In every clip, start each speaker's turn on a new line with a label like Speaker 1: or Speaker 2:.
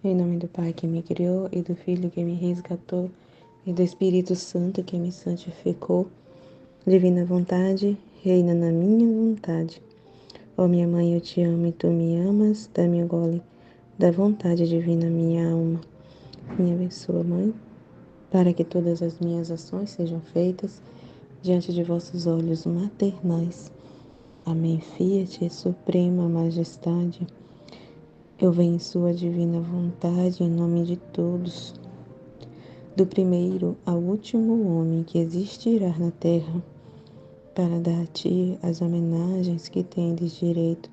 Speaker 1: Em nome do Pai que me criou, e do Filho que me resgatou, e do Espírito Santo que me santificou, divina vontade, reina na minha vontade. Ó minha mãe, eu te amo e tu me amas, dá-me o gole da vontade divina minha alma. Me abençoa, Mãe, para que todas as minhas ações sejam feitas diante de vossos olhos maternais. Amém. Fiat, Suprema Majestade, eu venho em sua divina vontade, em nome de todos, do primeiro ao último homem que existirá na terra, para dar a ti as homenagens que tendes direito,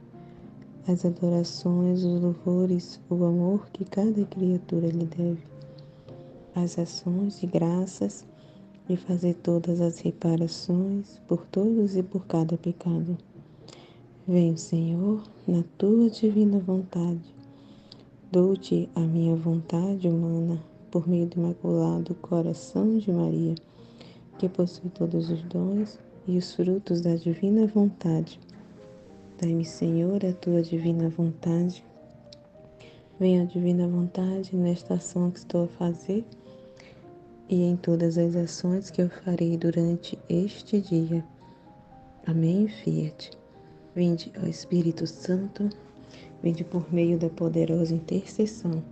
Speaker 1: as adorações, os louvores, o amor que cada criatura lhe deve, as ações de graças e fazer todas as reparações por todos e por cada pecado. Venho, Senhor, na tua divina vontade. Dou-te a minha vontade humana por meio do imaculado coração de Maria, que possui todos os dons e os frutos da divina vontade. Dai-me, Senhor, a tua divina vontade. Venha a divina vontade nesta ação que estou a fazer e em todas as ações que eu farei durante este dia. Amém, Fiat. Vinde, ó Espírito Santo, vinde por meio da poderosa intercessão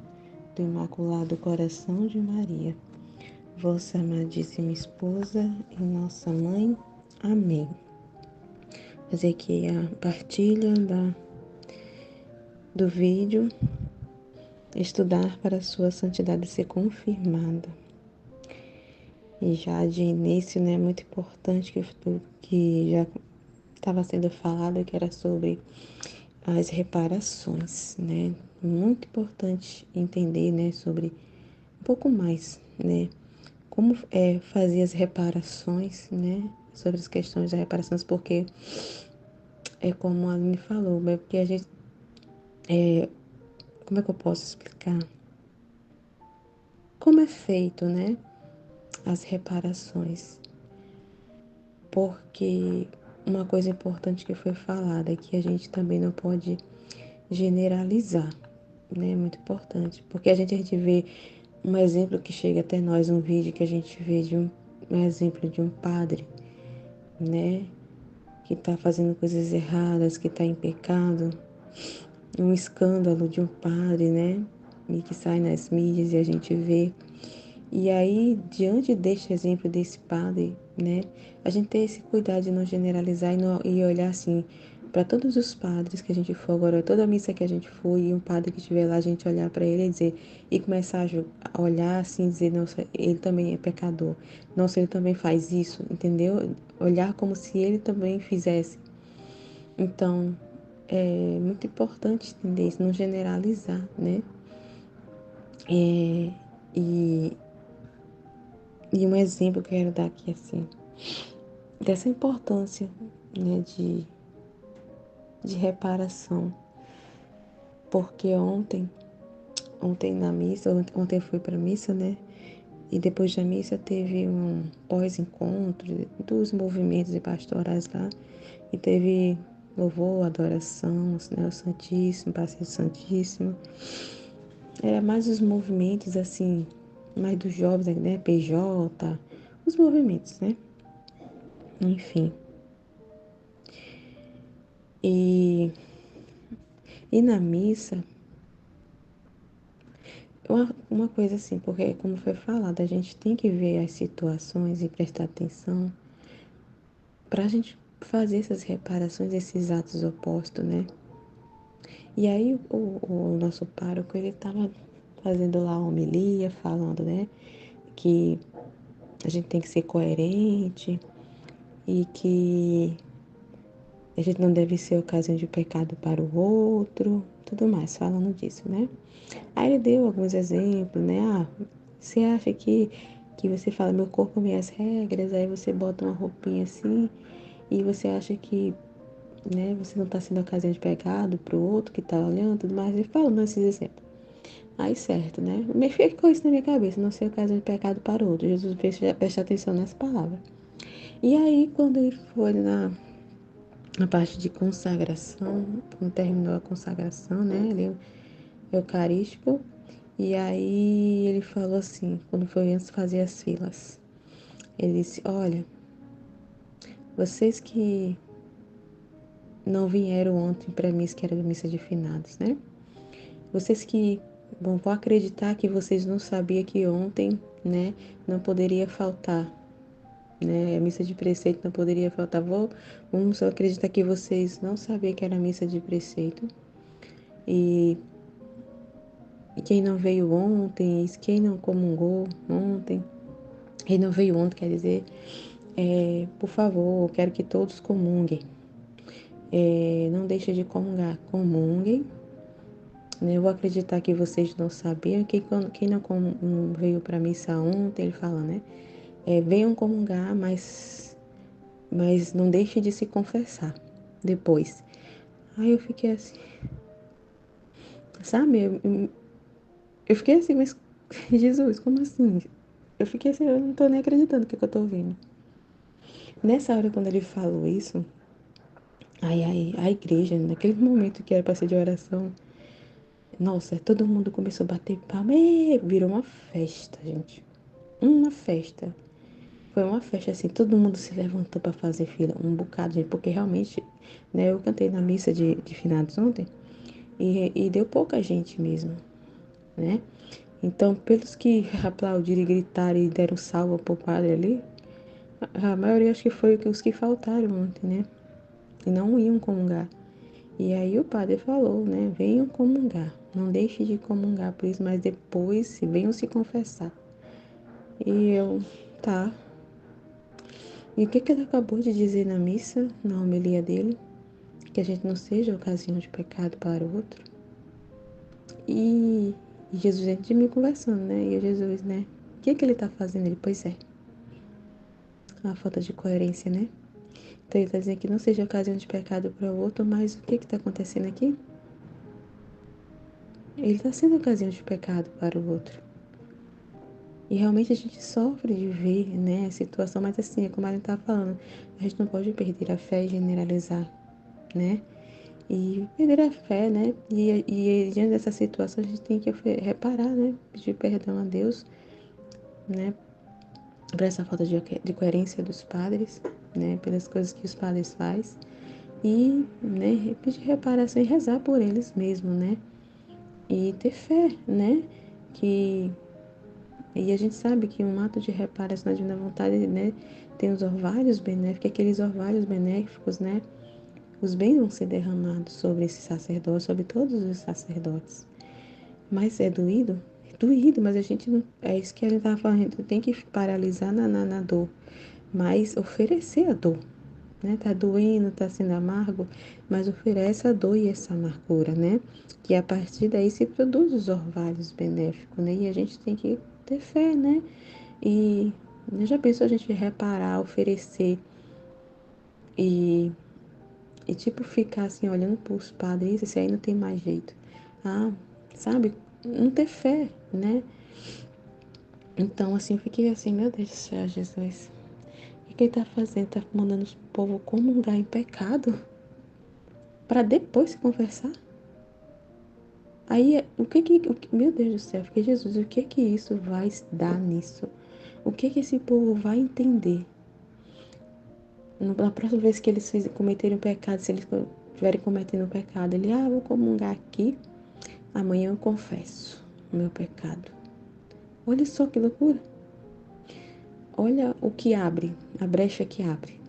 Speaker 1: do Imaculado Coração de Maria, vossa amadíssima esposa e nossa mãe. Amém. Fazer aqui a partilha do vídeo, estudar para a sua santidade ser confirmada. E já de início, né, muito importante que já estava sendo falado, que era sobre as reparações, né? Muito importante entender, né, sobre um pouco mais, né, como fazer as reparações, né, sobre as questões das reparações, porque é como a Aline falou, é porque a gente, como é que eu posso explicar? Como é feito, né, as reparações? Porque uma coisa importante que foi falada é que a gente também não pode generalizar, né? Muito importante. Porque a gente vê um exemplo que chega até nós, um vídeo que a gente vê de um exemplo de um padre, né? Que está fazendo coisas erradas, que está em pecado, um escândalo de um padre, né? E que sai nas mídias e a gente vê. E aí, diante deste exemplo desse padre, né, a gente ter esse cuidado de não generalizar e olhar assim, para todos os padres que a gente for agora, toda a missa que a gente for e um padre que estiver lá, a gente olhar para ele e dizer, e começar a olhar assim, dizer, nossa, ele também é pecador, nossa, ele também faz isso, entendeu? Olhar como se ele também fizesse. Então, é muito importante entender isso, não generalizar, né? E E um exemplo que eu quero dar aqui, assim, dessa importância, né, de reparação. Porque ontem na missa, ontem eu fui para a missa, né, e depois da missa teve um pós-encontro dos movimentos e pastorais lá, e teve louvor, adoração, né, o Santíssimo, Passeio Santíssimo. Era mais os movimentos, assim, mais dos jovens, né, PJ, os movimentos, né, enfim. E na missa, uma coisa assim, porque como foi falado, a gente tem que ver as situações e prestar atenção para a gente fazer essas reparações, esses atos opostos, né? E aí o nosso pároco, ele estava fazendo lá a homilia, falando, né? Que a gente tem que ser coerente e que a gente não deve ser ocasião de pecado para o outro, tudo mais, falando disso, né? Aí ele deu alguns exemplos, né? Ah, você acha que você fala, meu corpo, minhas regras, aí você bota uma roupinha assim, e você acha que, né, você não está sendo ocasião de pecado para o outro que está olhando, tudo mais, e falando esses exemplos. Aí certo, né? Me ficou isso na minha cabeça, não ser ocasião de pecado para o outro. Jesus fez prestar atenção nessa palavra. E aí, quando ele foi na parte de consagração, quando terminou a consagração, né? Ali, eucarístico. E aí ele falou assim, quando foi antes de fazer as filas. Ele disse, olha, vocês que não vieram ontem para missa, que era a missa de finados, né? Vocês que vão acreditar que vocês não sabiam que ontem, né, não poderia faltar, né? A missa de preceito não poderia faltar. Vamos acreditar que vocês não sabiam que era a missa de preceito. E quem não veio ontem, quem não comungou ontem, quem não veio ontem, quer dizer, por favor, eu quero que todos comunguem. Não deixe de comungar, comunguem. Né? Eu vou acreditar que vocês não sabiam. Quem não veio para a missa ontem, ele fala, né? Venham comungar, mas não deixe de se confessar depois. Aí eu fiquei assim, sabe? Eu fiquei assim, mas Jesus, como assim? Eu fiquei assim, eu não tô nem acreditando que eu tô ouvindo. Nessa hora, quando ele falou isso, aí a igreja, naquele momento que era para ser de oração, nossa, todo mundo começou a bater palma, virou uma festa, gente. Uma festa. Foi uma festa assim, todo mundo se levantou para fazer fila, um bocado de gente, porque realmente, né, eu cantei na missa de finados ontem e deu pouca gente mesmo, né? Então, pelos que aplaudiram e gritaram e deram salva pro padre ali, a maioria acho que foi os que faltaram ontem, né? E não iam comungar. E aí o padre falou, né? Venham comungar. Não deixe de comungar por isso, mas depois venham se confessar. E eu, tá. E o que ele acabou de dizer na missa, na homilia dele? Que a gente não seja ocasião de pecado para o outro. E Jesus, gente de mim conversando, né? E Jesus, né? O que ele tá fazendo? Ele, pois é. A falta de coerência, né? Então ele está dizendo que não seja ocasião de pecado para o outro, mas o que está acontecendo aqui? Ele está sendo ocasião de pecado para o outro. E realmente a gente sofre de ver, né, a situação, mas assim, é como a Mari estava falando, a gente não pode perder a fé e generalizar, né? E perder a fé, né? E diante dessa situação a gente tem que reparar, né? Pedir perdão a Deus, né? Por essa falta de coerência dos padres, né? Pelas coisas que os padres fazem. E, né, pedir reparação e rezar por eles mesmos, né? E ter fé, né? Que e a gente sabe que um ato de reparação na divina vontade, né, tem os orvalhos benéficos, aqueles orvalhos benéficos, né? Os bens vão ser derramados sobre esse sacerdote, sobre todos os sacerdotes. Mas é doído? É doído, mas a gente não. É isso que a gente estava falando, a gente tem que paralisar na dor, mas oferecer a dor. Né? Tá doendo, tá sendo amargo, mas oferece a dor e essa amargura, né? Que a partir daí se produz os orvalhos benéficos, né? E a gente tem que ter fé, né? E já pensou a gente reparar, oferecer e, e tipo ficar assim olhando para os padres, esse aí não tem mais jeito. Ah, sabe? Não ter fé, né? Então assim, eu fiquei assim, meu Deus do céu, Jesus. O que ele tá fazendo? Tá mandando o povo comungar em pecado para depois se confessar? Aí, meu Deus do céu, fiquei, Jesus, o que isso vai dar nisso? O que esse povo vai entender? Na próxima vez que eles cometerem um pecado, se eles estiverem cometendo um pecado, ele, vou comungar aqui, amanhã eu confesso o meu pecado. Olha só que loucura. Olha o que abre, a brecha que abre,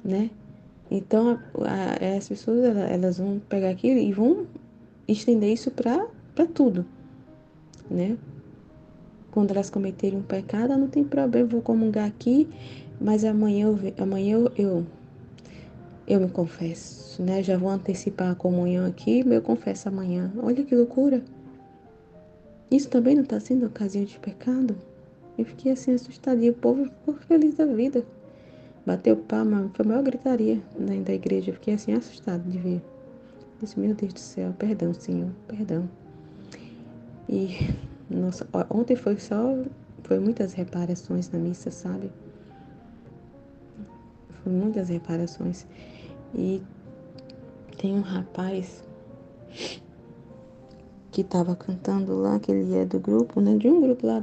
Speaker 1: né? Então, as pessoas, elas vão pegar aquilo e vão estender isso para tudo, né? Quando elas cometerem um pecado, não tem problema, vou comungar aqui, mas amanhã eu me confesso, né? Já vou antecipar a comunhão aqui, mas eu confesso amanhã. Olha que loucura. Isso também não está sendo ocasião de pecado? Eu fiquei assim assustadinha, o povo ficou feliz da vida. Bateu palma, foi a maior gritaria da igreja. Eu fiquei assim assustada de ver. Disse, meu Deus do céu, perdão, Senhor, perdão. E, nossa, ontem foi muitas reparações na missa, sabe? Foi muitas reparações. E tem um rapaz que estava cantando lá, que ele é do grupo, né? De um grupo lá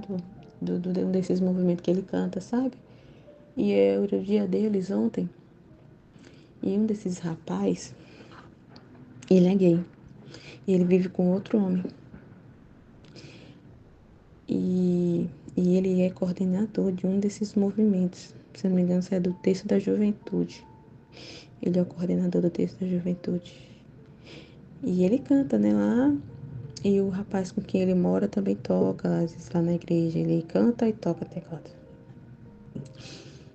Speaker 1: um desses movimentos que ele canta, sabe? E era o dia deles ontem. E um desses rapazes, ele é gay. E ele vive com outro homem. E, e ele é coordenador de um desses movimentos. Se não me engano, isso é do Texto da Juventude. Ele é o coordenador do Texto da Juventude. E ele canta, né, lá. E o rapaz com quem ele mora também toca, às vezes lá na igreja. Ele canta e toca teclado.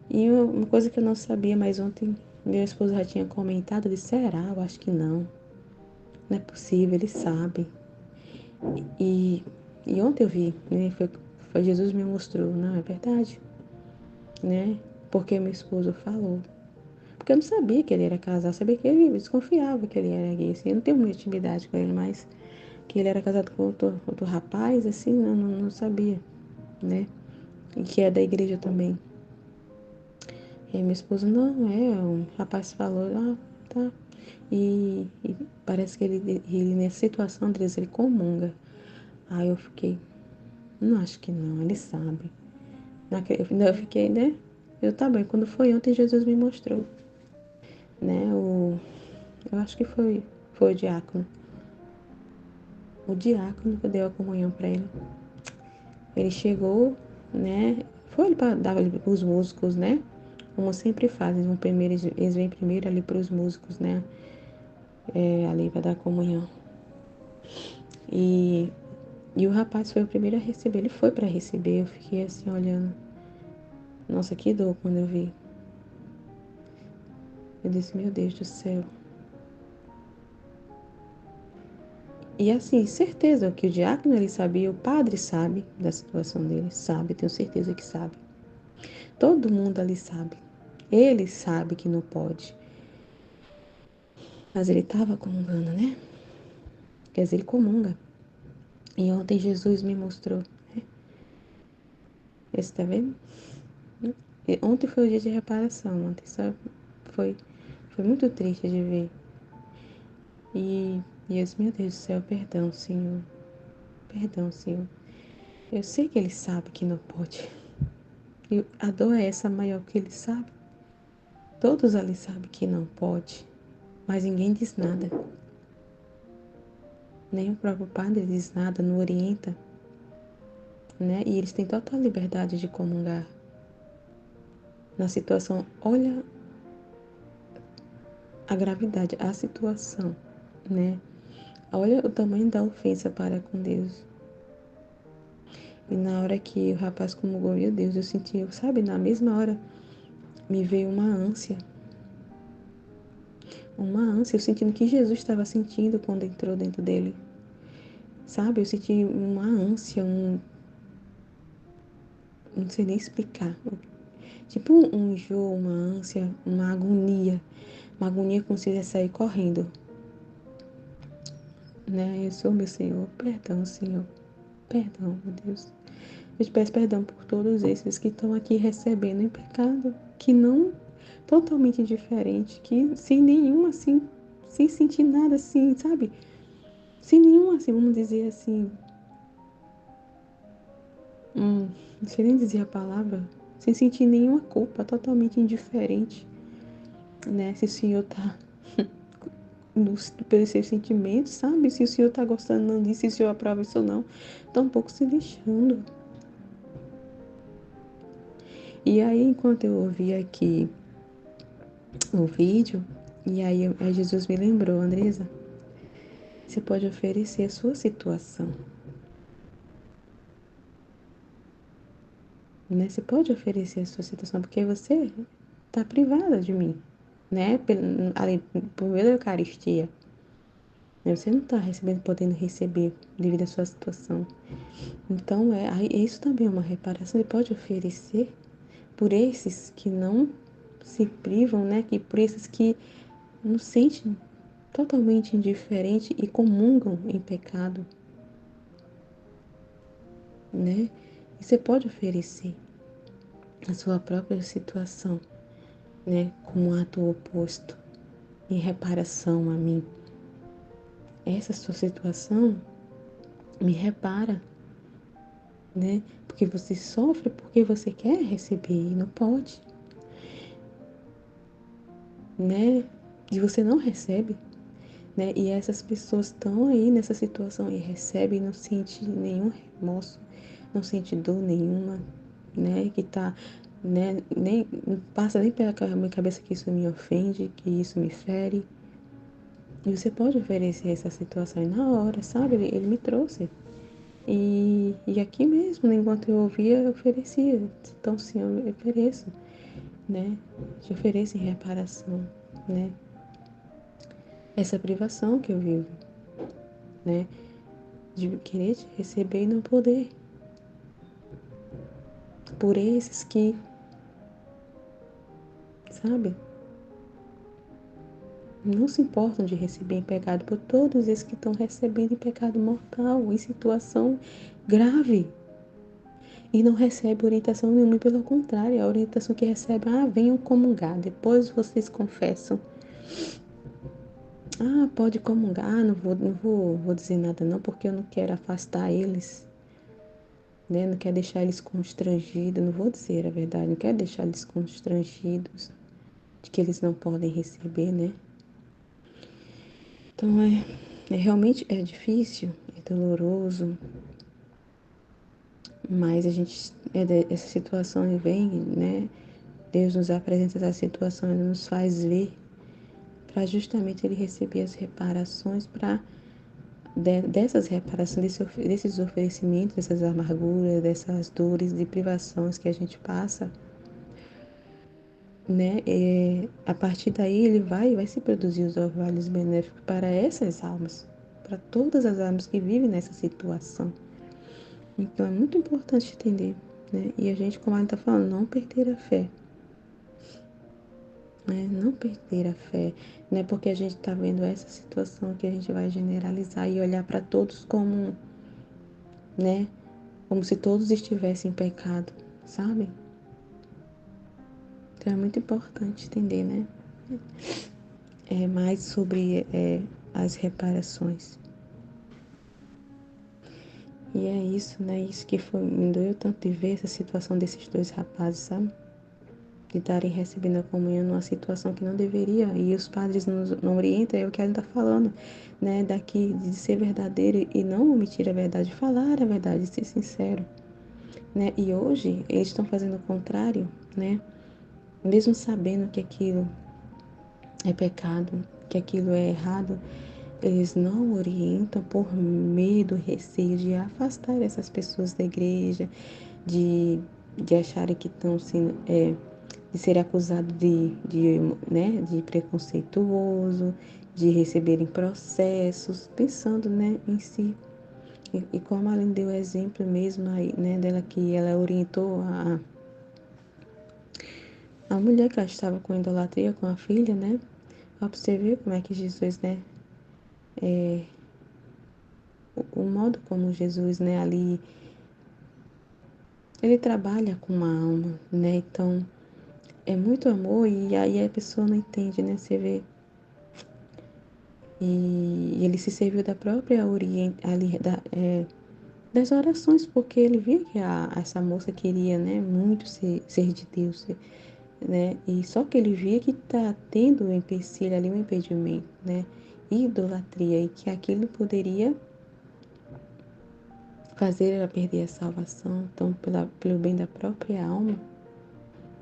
Speaker 1: E uma coisa que eu não sabia, mas ontem meu esposo já tinha comentado, eu disse, será? Eu acho que não. Não é possível, ele sabe. E, e ontem eu vi, né? Foi Jesus me mostrou, não, é verdade, né? Porque meu esposo falou. Porque eu não sabia que ele era casado, eu sabia que ele desconfiava que ele era gay, assim, eu não tenho muita intimidade com ele, mas que ele era casado com outro rapaz, assim, não sabia, né? E que é da igreja também. E aí meu esposo, não, o rapaz falou, tá. E parece que ele nessa situação, Andressa, ele comunga. Aí eu fiquei, não acho que não, ele sabe. Eu fiquei, né? Tá bem, quando foi ontem, Jesus me mostrou, né? Eu acho que foi o diácono. O diácono que deu a comunhão para ele. Ele chegou, né? Foi ele para dar os músicos, né? Como sempre fazem, eles vêm primeiro ali para os músicos, né? Ali para dar a comunhão. E, e o rapaz foi o primeiro a receber. Ele foi para receber. Eu fiquei assim olhando. Nossa, que dor quando eu vi. Eu disse, meu Deus do céu. E assim, certeza que o diácono ele sabia, o padre sabe da situação dele, sabe, tenho certeza que sabe. Todo mundo ali sabe. Ele sabe que não pode. Mas ele estava comungando, né? Quer dizer, ele comunga. E ontem Jesus me mostrou. Você tá vendo? E ontem foi o dia de reparação. Ontem sabe? Foi, foi muito triste de ver. E eu disse, meu Deus do céu, perdão, Senhor. Perdão, Senhor. Eu sei que ele sabe que não pode. E a dor é essa maior que ele sabe. Todos ali sabem que não pode. Mas ninguém diz nada. Nem o próprio padre diz nada, não orienta. Né? E eles têm total liberdade de comungar. Na situação, olha a gravidade, a situação, né? Olha o tamanho da ofensa para com Deus. E na hora que o rapaz comungou, meu Deus, eu senti, sabe, na mesma hora me veio uma ânsia. Uma ânsia, eu sentindo que Jesus estava sentindo quando entrou dentro dele. Sabe, eu senti uma ânsia, não sei nem explicar. Tipo um enjoo, uma ânsia, uma agonia. Uma agonia como se ia sair correndo. Né? Eu sou meu Senhor, perdão, Senhor. Perdão, meu Deus. Eu te peço perdão por todos esses que estão aqui recebendo em pecado, que não totalmente diferente, que sem nenhum assim, sem sentir nada assim, sabe? Sem nenhum assim, vamos dizer assim, não sei nem dizer a palavra, sem sentir nenhuma culpa, totalmente indiferente, né? Se o Senhor tá pelos seus sentimentos, sabe? Se o Senhor tá gostando não disso, se o Senhor aprova isso ou não, tá um pouco se lixando. E aí, enquanto eu ouvia aqui o vídeo, e aí Jesus me lembrou, Andresa, você pode oferecer a sua situação, né? Você pode oferecer a sua situação, porque você está privada de mim, né? Ali, por meio da Eucaristia, né? Você não está recebendo, podendo receber devido à sua situação. Então, isso também é uma reparação. Você pode oferecer por esses que não se privam, né? Que por esses que não sentem totalmente indiferente e comungam em pecado, né? E você pode oferecer a sua própria situação, né, como um ato oposto, em reparação a mim. Essa sua situação Me repara, né? Porque você sofre porque você quer receber e não pode, né? E você não recebe, né? E essas pessoas estão aí nessa situação e recebem e não sente nenhum remorso, não sente dor nenhuma, né? Que tá, né? Nem não passa nem pela minha cabeça que isso me ofende, que isso me fere. E você pode oferecer essa situação e na hora, sabe? Ele me trouxe. E aqui mesmo, né, enquanto eu ouvia, eu oferecia. Então, sim, eu ofereço, né? Te ofereço em reparação, né? Essa privação que eu vivo, né? De querer te receber e não poder. Por esses que, sabe, não se importam de receber em pecado, por todos esses que estão recebendo em pecado mortal, em situação grave. E não recebe orientação nenhuma, pelo contrário, a orientação que recebe, venham comungar, depois vocês confessam. Pode comungar, não vou dizer nada não, porque eu não quero afastar eles, né? Não quero deixar eles constrangidos, não vou dizer a verdade, não quero deixar eles constrangidos de que eles não podem receber, né? Então realmente é difícil, é doloroso, mas a gente, essa situação vem, né? Deus nos apresenta essa situação e nos faz ver para justamente ele receber as reparações para dessas reparações, desses oferecimentos, dessas amarguras, dessas dores, de privações que a gente passa, né? A partir daí ele vai se produzir os orvalhos benéficos para essas almas, para todas as almas que vivem nessa situação. Então é muito importante entender, né? E a gente, como a gente está falando, não perder a fé, né? Não perder a fé, não é porque a gente está vendo essa situação que a gente vai generalizar e olhar para todos como, né? Como se todos estivessem em pecado, sabe? Então é muito importante entender, né? Mais sobre as reparações. E é isso, né? Isso que me doeu tanto de ver essa situação desses dois rapazes, sabe? De estarem recebendo a comunhão numa situação que não deveria. E os padres não orientam, é o que a gente está falando, né? Daqui de ser verdadeiro e não omitir a verdade, falar a verdade, ser sincero, né? E hoje eles estão fazendo o contrário, né? Mesmo sabendo que aquilo é pecado, que aquilo é errado, eles não orientam por medo, receio de afastar essas pessoas da igreja, de acharem que estão sendo, de ser acusado né, de preconceituoso, de receberem processos, pensando, né, em si. E como a Aline deu exemplo mesmo aí, né, dela que ela orientou a mulher que ela estava com idolatria com a filha, né? Ó, pra você ver como é que Jesus, né? O modo como Jesus, né, ali, ele trabalha com uma alma, né? Então, é muito amor e aí a pessoa não entende, né? Você vê. E ele se serviu da própria ali, das orações, porque ele via que essa moça queria, né, muito ser de Deus, né? E só que ele via que tá tendo um empecilho ali, um impedimento, né? Idolatria, e que aquilo poderia fazer ela perder a salvação, então pelo bem da própria alma,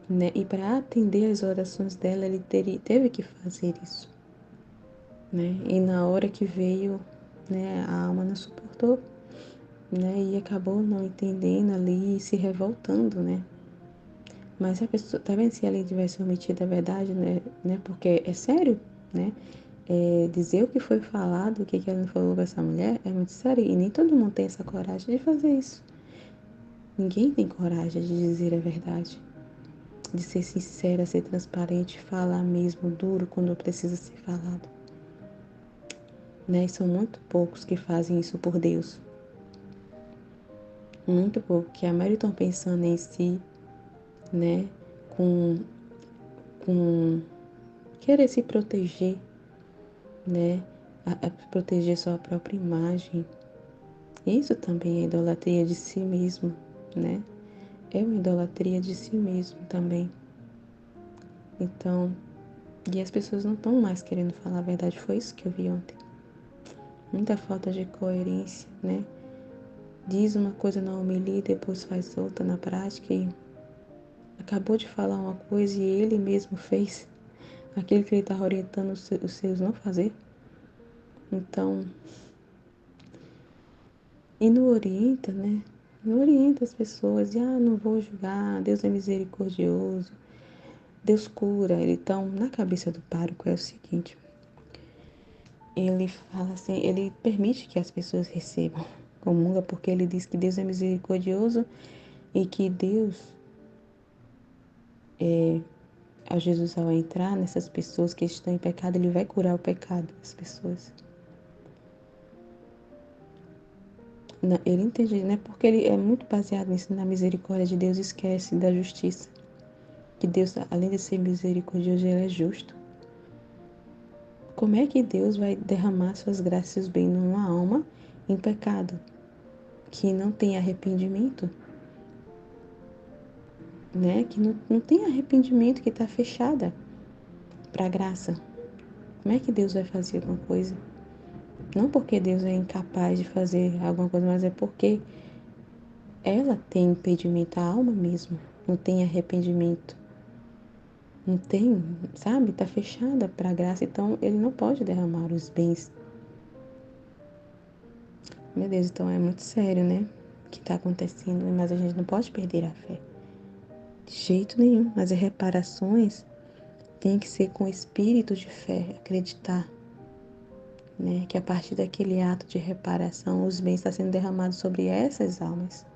Speaker 1: né? E para atender as orações dela, ele teve que fazer isso, né? E na hora que veio, né, a alma não suportou, né? E acabou não entendendo ali e se revoltando, né? Mas a pessoa, tá vendo, se ela tivesse omitido a verdade, né? Porque é sério, né? Dizer o que foi falado, o que ela não falou para essa mulher, é muito sério. E nem todo mundo tem essa coragem de fazer isso. Ninguém tem coragem de dizer a verdade, de ser sincera, ser transparente, falar mesmo duro quando precisa ser falado, né? E são muito poucos que fazem isso por Deus. Muito pouco, que a maioria estão pensando em si, né? Com, com querer se proteger, né? A proteger sua própria imagem, Isso também é idolatria de si mesmo, né? É uma idolatria de si mesmo também. Então, e as pessoas não estão mais querendo falar a verdade. Foi isso que eu vi ontem. Muita falta de coerência, né? Diz uma coisa na homilia e depois faz outra na prática e acabou de falar uma coisa e ele mesmo fez aquilo que ele está orientando os seus não fazer. Então, e não orienta, né? Não orienta as pessoas. E, não vou julgar, Deus é misericordioso, Deus cura. Então, na cabeça do pároco é o seguinte, ele fala assim, ele permite que as pessoas recebam comunga porque ele diz que Deus é misericordioso e que Deus, ao Jesus ao entrar nessas pessoas que estão em pecado, ele vai curar o pecado das pessoas. Não, ele entende, né? Porque ele é muito baseado nisso, na misericórdia de Deus, esquece da justiça. Que Deus, além de ser misericordioso, ele é justo. Como é que Deus vai derramar suas graças e seus bens numa alma em pecado, que não tem arrependimento, né? Que não tem arrependimento, que está fechada para a graça? Como é que Deus vai fazer alguma coisa? Não porque Deus é incapaz de fazer alguma coisa, mas é porque ela tem impedimento, a alma mesmo, não tem arrependimento. Não tem, sabe? Está fechada para a graça, então ele não pode derramar os bens. Meu Deus, então é muito sério, né? O que está acontecendo, mas a gente não pode perder a fé. De jeito nenhum. Mas as reparações tem que ser com espírito de fé, acreditar, né? Que a partir daquele ato de reparação, os bens estão sendo derramados sobre essas almas,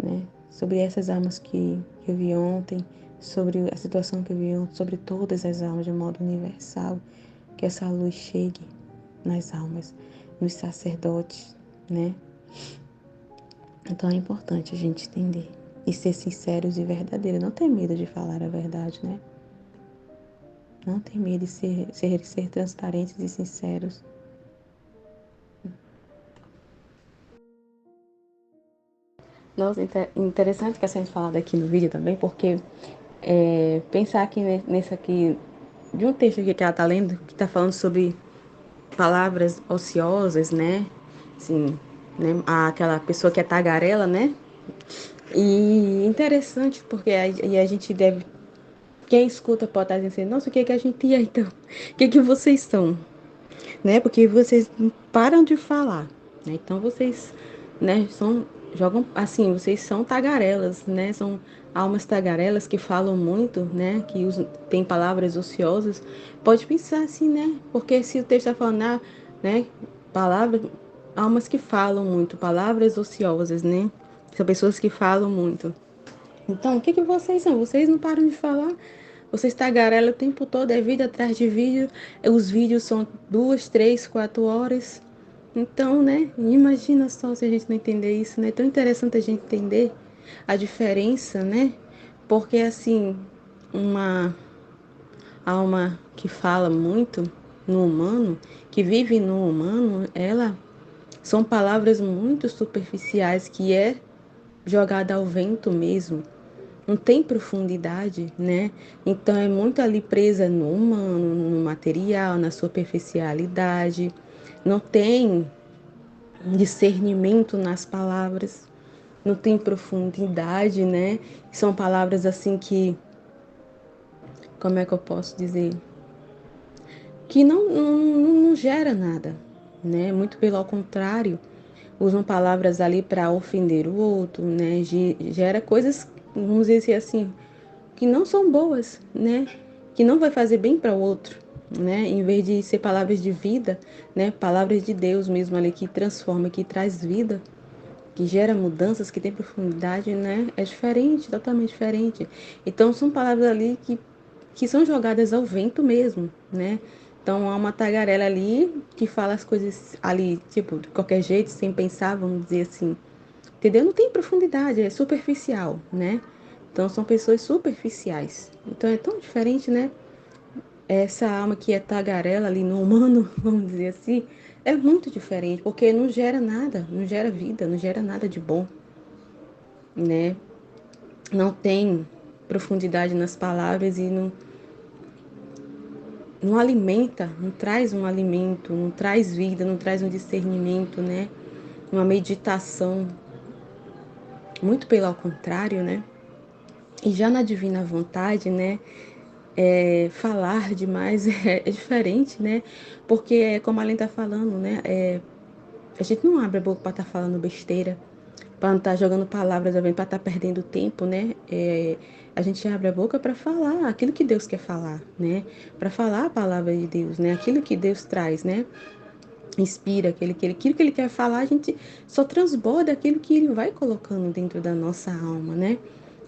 Speaker 1: né? Sobre essas almas que eu vi ontem, sobre a situação que eu vi ontem, sobre todas as almas de modo universal, que essa luz chegue nas almas, nos sacerdotes, né? Então é importante a gente entender e ser sinceros e verdadeiros, não ter medo de falar a verdade, né? Não ter medo de ser transparentes e sinceros. Nossa, interessante que a gente falado aqui no vídeo também, porque pensar aqui nesse aqui, de um texto aqui que ela tá lendo, que tá falando sobre palavras ociosas, né? Assim, né? Aquela pessoa que é tagarela, né? E interessante, porque a gente deve. Quem escuta pode estar dizendo assim, nossa, o que é que a gente é então? O que é que vocês são? Né? Porque vocês não param de falar, né? Então vocês, né, jogam assim, vocês são tagarelas, né? São almas tagarelas que falam muito, né? Que tem palavras ociosas. Pode pensar assim, né? Porque se o texto está falando, né? Palavras, almas que falam muito, palavras ociosas, né? São pessoas que falam muito. Então, o que que vocês são? Vocês não param de falar. Vocês tagarelam o tempo todo, é vídeo atrás de vídeo. Os vídeos são 2, 3, 4 horas. Então, né? Imagina só se a gente não entender isso, né? É tão interessante a gente entender a diferença, né? Porque, assim, uma alma que fala muito no humano, que vive no humano, ela são palavras muito superficiais que é jogada ao vento mesmo, não tem profundidade, né? Então é muito ali presa no humano, no material, na superficialidade, não tem discernimento nas palavras, não tem profundidade, né? São palavras assim que, como é que eu posso dizer? Que não gera nada, né? Muito pelo contrário, usam palavras ali para ofender o outro, né? Gera coisas, vamos dizer assim, que não são boas, né? Que não vai fazer bem para o outro, né? Em vez de ser palavras de vida, né? Palavras de Deus mesmo ali que transforma, que traz vida, que gera mudanças, que tem profundidade, né? É diferente, totalmente diferente. Então são palavras ali que são jogadas ao vento mesmo, né? Então há uma tagarela ali que fala as coisas ali, tipo, de qualquer jeito, sem pensar, vamos dizer assim. Entendeu? Não tem profundidade, é superficial, né? Então são pessoas superficiais. Então é tão diferente, né? Essa alma que é tagarela ali no humano, vamos dizer assim, É muito diferente, porque não gera nada, não gera vida, não gera nada de bom, né? Não tem profundidade nas palavras e não alimenta, não traz um alimento, não traz vida, não traz um discernimento, né? Uma meditação, muito pelo contrário, né? E já na divina vontade, né? Falar demais é diferente, né? Porque, como a Aline tá falando, né? A gente não abre a boca para estar falando besteira, para não estar jogando palavras, para estar perdendo tempo, né? A gente abre a boca para falar aquilo que Deus quer falar, né? Para falar a palavra de Deus, né? Aquilo que Deus traz, né? Inspira aquilo que ele quer falar, a gente só transborda aquilo que ele vai colocando dentro da nossa alma, né?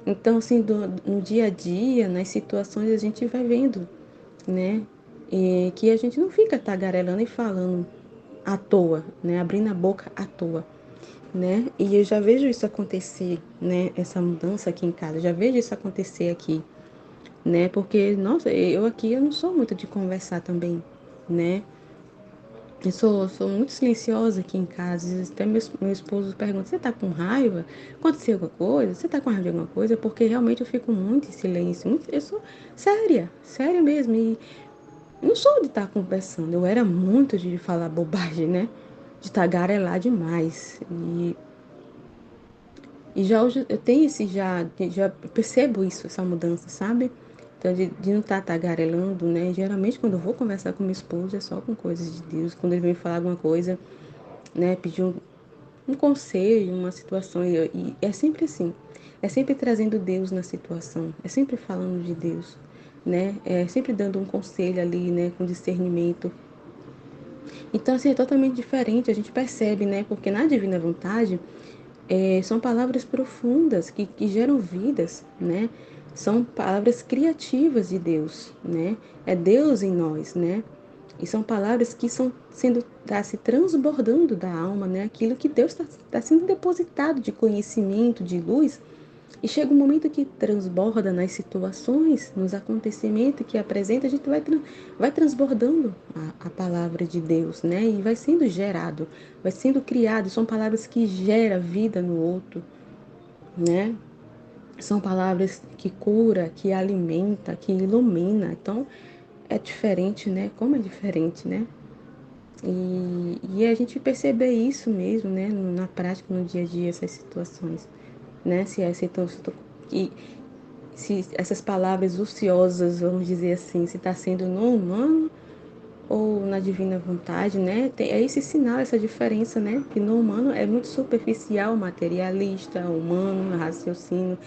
Speaker 1: Então, assim, no dia a dia, nas situações, a gente vai vendo, né? E que a gente não fica tagarelando e falando à toa, né? Abrindo a boca à toa, né? E eu já vejo isso acontecer, né? Essa mudança aqui em casa, já vejo isso acontecer aqui, né? Porque, nossa, eu aqui eu não sou muito de conversar também, né? Eu sou muito silenciosa aqui em casa. Às vezes até meu esposo pergunta: você tá com raiva? Aconteceu alguma coisa? Você tá com raiva de alguma coisa? Porque realmente eu fico muito em silêncio. Eu sou séria, séria mesmo. E não sou de estar conversando. Eu era muito de falar bobagem, né? De tagarelar demais. E já hoje eu tenho já percebo isso, essa mudança, sabe? Então, de não estar tagarelando, né? Geralmente, quando eu vou conversar com meu esposo, é só com coisas de Deus. Quando ele vem falar alguma coisa, né? Pedir um conselho, uma situação. E é sempre assim. É sempre trazendo Deus na situação. É sempre falando de Deus, né? É sempre dando um conselho ali, né? Com discernimento. Então, assim, é totalmente diferente. A gente percebe, né? Porque na Divina Vontade, são palavras profundas que geram vidas, né? São palavras criativas de Deus, né? É Deus em nós, né? E são palavras que estão sendo tá se transbordando da alma, né? Aquilo que Deus está sendo depositado de conhecimento, de luz. E chega um momento que transborda nas situações, nos acontecimentos que apresenta, a gente vai transbordando a palavra de Deus, né? E vai sendo gerado, vai sendo criado. São palavras que geram vida no outro, né? São palavras que cura, que alimenta, que ilumina. Então, é diferente, né? Como é diferente, né? E a gente perceber isso mesmo, né? Na prática, no dia a dia, essas situações, né? E se essas palavras ociosas, vamos dizer assim, se está sendo no humano ou na divina vontade, né? É esse sinal, essa diferença, né? Que no humano é muito superficial, materialista, humano, raciocínio,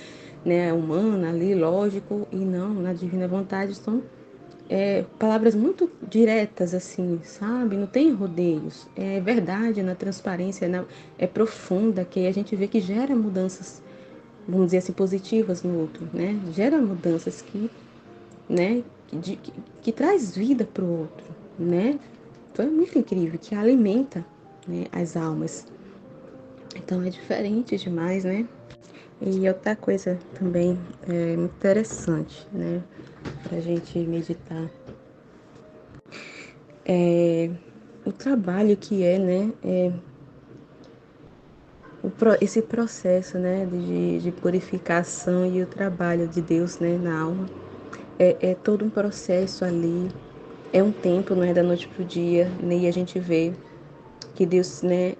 Speaker 1: né? Humano ali, lógico, e não, na divina vontade são palavras muito diretas, assim, sabe? Não tem rodeios. É verdade na transparência, é profunda, que a gente vê que gera mudanças, vamos dizer assim, positivas no outro, né? Gera mudanças né, que traz vida para o outro, né? Então é muito incrível, que alimenta, né, as almas. Então é diferente demais, né? E outra coisa também muito interessante, né, para a gente meditar, é o trabalho que né, esse processo, né, de purificação e o trabalho de Deus, né, na alma. É todo um processo ali, é um tempo, não é da noite para o dia, né, e a gente vê que Deus, né,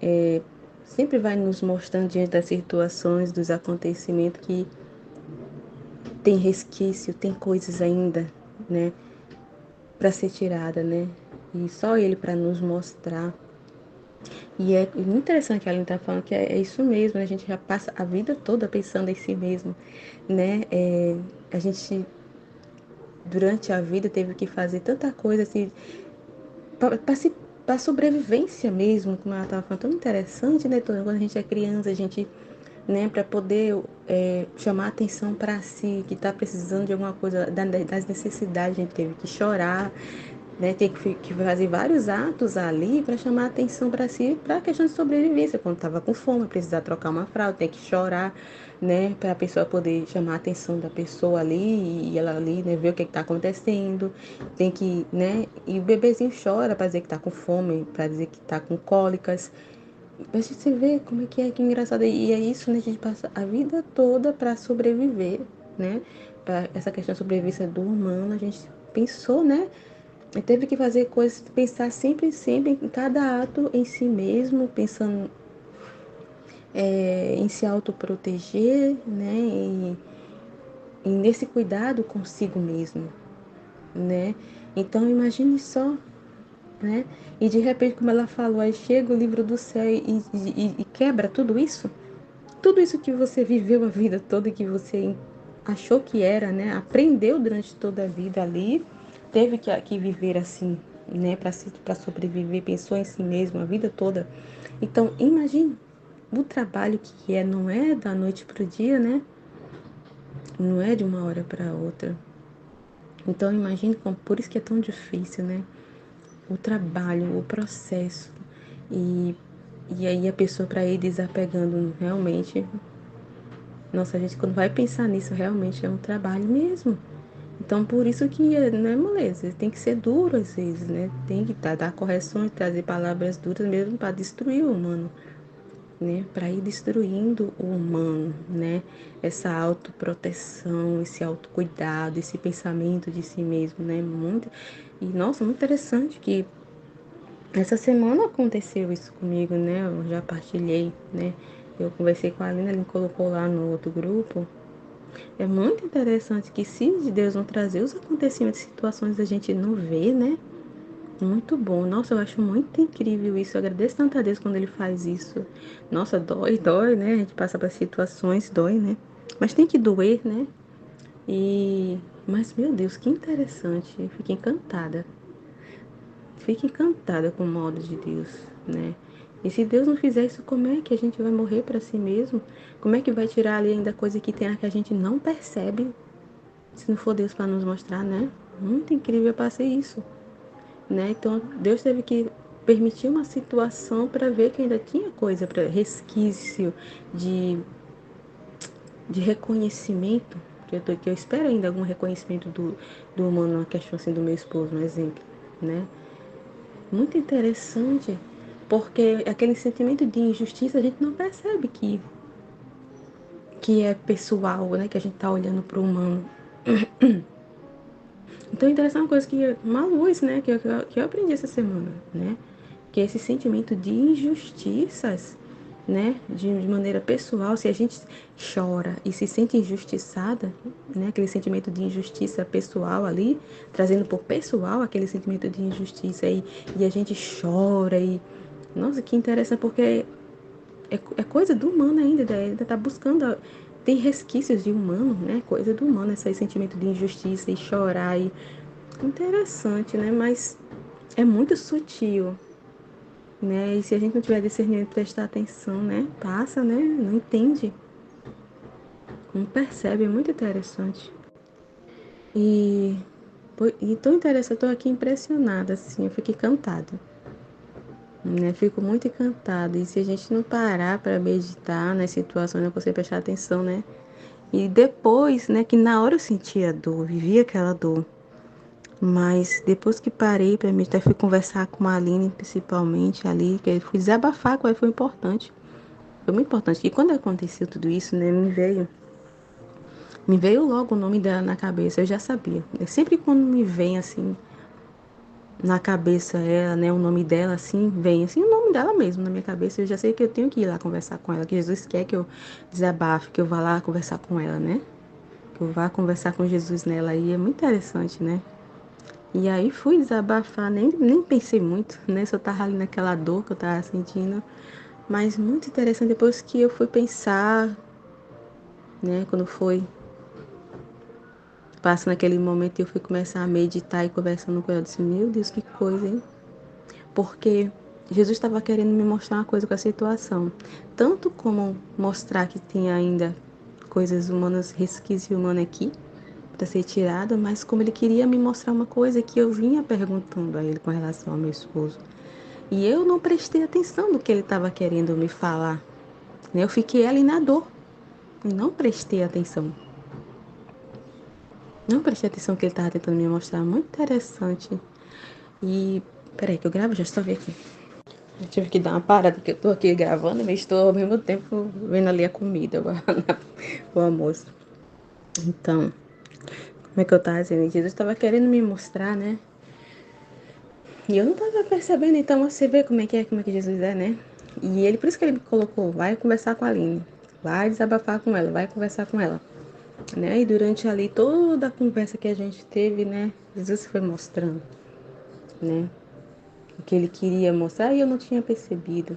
Speaker 1: sempre vai nos mostrando diante das situações, dos acontecimentos, que tem resquício, tem coisas ainda, né, para ser tirada, né, e só Ele para nos mostrar. E é muito interessante que a Aline está falando que é isso mesmo, né? A gente já passa a vida toda pensando em si mesmo, né? A gente, durante a vida, teve que fazer tanta coisa, assim, para sobrevivência mesmo, como ela estava falando, tão interessante, né? Quando a gente é criança, a gente, né, para poder chamar atenção para si, que está precisando de alguma coisa, das necessidades, a gente teve que chorar, né? Tem que fazer vários atos ali para chamar a atenção para si, para a questão de sobrevivência. Quando estava com fome, precisar trocar uma fralda, tem que chorar, né? Para a pessoa poder chamar a atenção da pessoa ali e ela ali, né? Ver o que está acontecendo. Tem que, né? E o bebezinho chora para dizer que está com fome, para dizer que está com cólicas. Mas você vê como é, que engraçado. E é isso, né? A gente passa a vida toda para sobreviver, né? Para essa questão de sobrevivência do humano, a gente pensou, né? Teve que fazer coisas, pensar sempre, sempre em cada ato em si mesmo, pensando em se autoproteger, né? E nesse cuidado consigo mesmo, né? Então imagine só, né? E de repente, como ela falou, aí chega o livro do céu e quebra tudo isso. Tudo isso que você viveu a vida toda, que você achou que era, né? Aprendeu durante toda a vida ali, teve que viver assim, né? Para sobreviver, pensou em si mesmo a vida toda. Então, imagine o trabalho que é, não é da noite para o dia, né? Não é de uma hora para outra. Então, imagine como, por isso que é tão difícil, né? O trabalho, o processo. E, e aí a pessoa para ir desapegando realmente. Nossa, a gente quando vai pensar nisso, realmente é um trabalho mesmo. Então, por isso que não é moleza, tem que ser duro às vezes, né? Tem que dar correções, trazer palavras duras mesmo para destruir o humano, né? Para ir destruindo o humano, né? Essa autoproteção, esse autocuidado, esse pensamento de si mesmo, né? Muito, e nossa, muito interessante que essa semana aconteceu isso comigo, né? Eu já partilhei, né? Eu conversei com a Aline, ela me colocou lá no outro grupo. É muito interessante que se Deus não trazer os acontecimentos, situações a gente não vê, né? Muito bom. Nossa, eu acho muito incrível isso. Eu agradeço tanto a Deus quando Ele faz isso. Nossa, dói, dói, né? A gente passa por situações, dói, né? Mas tem que doer, né? Mas, meu Deus, que interessante. Eu fiquei encantada. Fique encantada com o modo de Deus, né? E se Deus não fizer isso, como é que a gente vai morrer para si mesmo? Como é que vai tirar ali ainda coisa que tem que a gente não percebe? Se não for Deus para nos mostrar, né? Muito incrível, eu passei isso, né? Então, Deus teve que permitir uma situação para ver que ainda tinha coisa, para resquício de, de reconhecimento, que eu espero ainda algum reconhecimento do humano, na questão assim do meu esposo, um exemplo, né? Muito interessante, porque aquele sentimento de injustiça a gente não percebe que é pessoal, né? Que a gente tá olhando para o humano. Então, interessante uma coisa que uma luz, né, que eu aprendi essa semana, né, que é esse sentimento de injustiças, né, de maneira pessoal, se a gente chora e se sente injustiçada, né, aquele sentimento de injustiça pessoal ali, trazendo por pessoal aquele sentimento de injustiça e a gente chora e, nossa, que interessante, porque é coisa do humano ainda tá buscando, tem resquícios de humano, né, coisa do humano, esse sentimento de injustiça e chorar e interessante, né? Mas é muito sutil, né? E se a gente não tiver discernimento, prestar atenção, né? Passa, né? Não entende, não percebe, é muito interessante. E, e tão interessante, eu tô aqui impressionada, assim, eu fico encantada, né? Fico muito encantada. E se a gente não parar para meditar nas situações, não conseguir prestar atenção, né? E depois, né? Que na hora eu sentia dor, vivia aquela dor. Mas depois que parei para meditar, fui conversar com a Aline, principalmente ali, que eu fui desabafar com ela, foi importante. Foi muito importante. E quando aconteceu tudo isso, né, me veio logo o nome dela na cabeça, eu já sabia. Sempre quando me vem assim na cabeça ela, né, o nome dela assim, vem assim o nome dela mesmo na minha cabeça, eu já sei que eu tenho que ir lá conversar com ela, que Jesus quer que eu desabafe, que eu vá lá conversar com ela, né? Que eu vá conversar com Jesus nela e é muito interessante, né? E aí fui desabafar, nem pensei muito, né? Só tava ali naquela dor que eu tava sentindo. Mas muito interessante depois que eu fui pensar, né? Quando foi passa naquele momento eu fui começar a meditar e conversando com ela, eu disse, meu Deus, que coisa, hein? Porque Jesus estava querendo me mostrar uma coisa com a situação. Tanto como mostrar que tinha ainda coisas humanas, resquício humano aqui, para ser tirado, mas como ele queria me mostrar uma coisa que eu vinha perguntando a ele com relação ao meu esposo. E eu não prestei atenção no que ele estava querendo me falar. Eu fiquei ali na dor e não prestei atenção. Não prestei atenção no que ele estava tentando me mostrar. Muito interessante. E peraí, que eu gravo, já estou vendo aqui. Eu tive que dar uma parada, porque eu tô aqui gravando, mas estou ao mesmo tempo vendo ali a comida, o almoço. Então, como é que eu tava dizendo? Jesus estava querendo me mostrar, né? E eu não tava percebendo, então você vê como é que Jesus é, né? E ele, por isso que ele me colocou, vai conversar com a Aline, vai desabafar com ela, vai conversar com ela, né? E durante ali toda a conversa que a gente teve, né? Jesus foi mostrando, né? O que ele queria mostrar e eu não tinha percebido.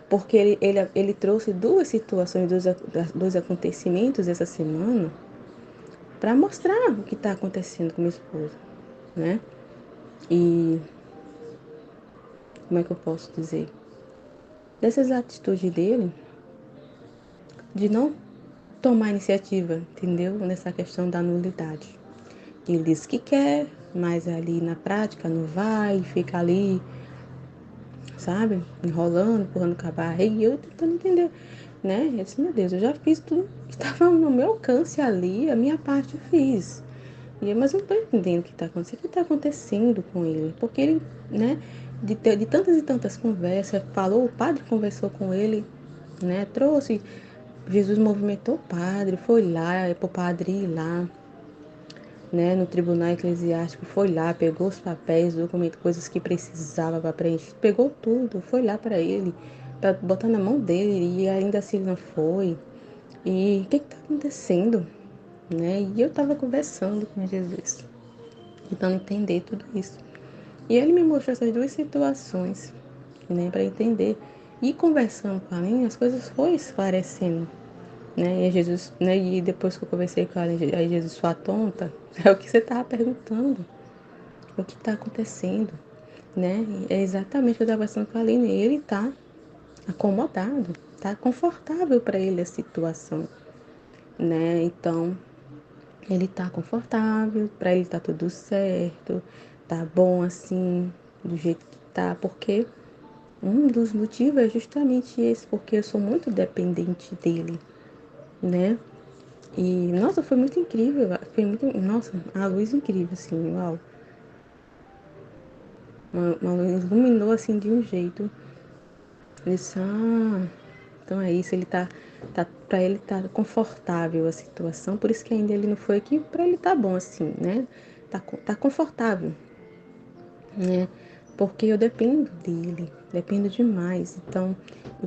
Speaker 1: Porque ele trouxe duas situações, dois acontecimentos essa semana para mostrar o que está acontecendo com meu esposo, né? E como é que eu posso dizer? Dessas atitudes dele, de não tomar iniciativa, entendeu? Nessa questão da nulidade. Ele diz que quer, mas ali na prática não vai, fica ali, sabe? Enrolando, empurrando com a barriga, e eu tentando entender, né? Eu disse, meu Deus, eu já fiz tudo que estava no meu alcance ali, a minha parte eu fiz. Mas eu não estou entendendo o que está acontecendo, o que está acontecendo com ele, porque ele, né, de tantas e tantas conversas, falou, o padre conversou com ele, né, trouxe, Jesus movimentou o padre, foi lá, é para o padre ir lá, né, no tribunal eclesiástico, foi lá, pegou os papéis, documentos, coisas que precisava para preencher, pegou tudo, foi lá para ele, para botar na mão dele, e ainda assim ele não foi. E o que está acontecendo? Né? E eu estava conversando com Jesus, tentando entender tudo isso. E ele me mostrou essas duas situações, né, para entender. E conversando com a Aline, as coisas foram esclarecendo, né? E Jesus, né, e depois que eu conversei com a Aline, aí Jesus, sua tonta, é o que você estava perguntando, o que está acontecendo, né? E é exatamente o que eu estava conversando com a Aline, ele está acomodado, está confortável para ele a situação, né? Então, ele tá confortável, para ele tá tudo certo, tá bom assim, do jeito que tá, porque um dos motivos é justamente esse, porque eu sou muito dependente dele, né? E, nossa, foi muito incrível, nossa, a luz incrível, assim, uau. Uma luz iluminou, assim, de um jeito. Ele disse, então é isso, pra ele tá confortável a situação, por isso que ainda ele não foi aqui, pra ele tá bom, assim, né? Tá confortável, né? Porque eu dependo dele, dependo demais. Então,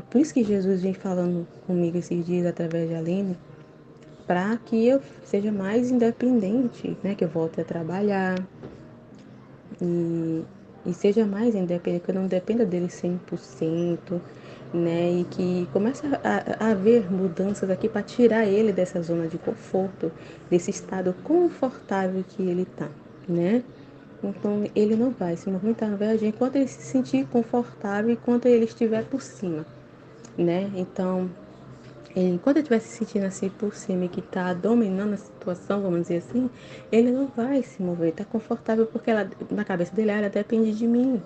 Speaker 1: por isso que Jesus vem falando comigo esses dias através de Aline, para que eu seja mais independente, né? Que eu volte a trabalhar e, e seja mais independente, que eu não dependa dele 100%, né? E que comece a haver mudanças aqui para tirar ele dessa zona de conforto, desse estado confortável que ele tá, né? Então ele não vai se movimentar, não vai agir enquanto ele se sentir confortável, enquanto ele estiver por cima, né? Então, enquanto ele estiver se sentindo assim por cima e que está dominando a situação, vamos dizer assim, ele não vai se mover, está confortável porque ela, na cabeça dele, ela depende de mim.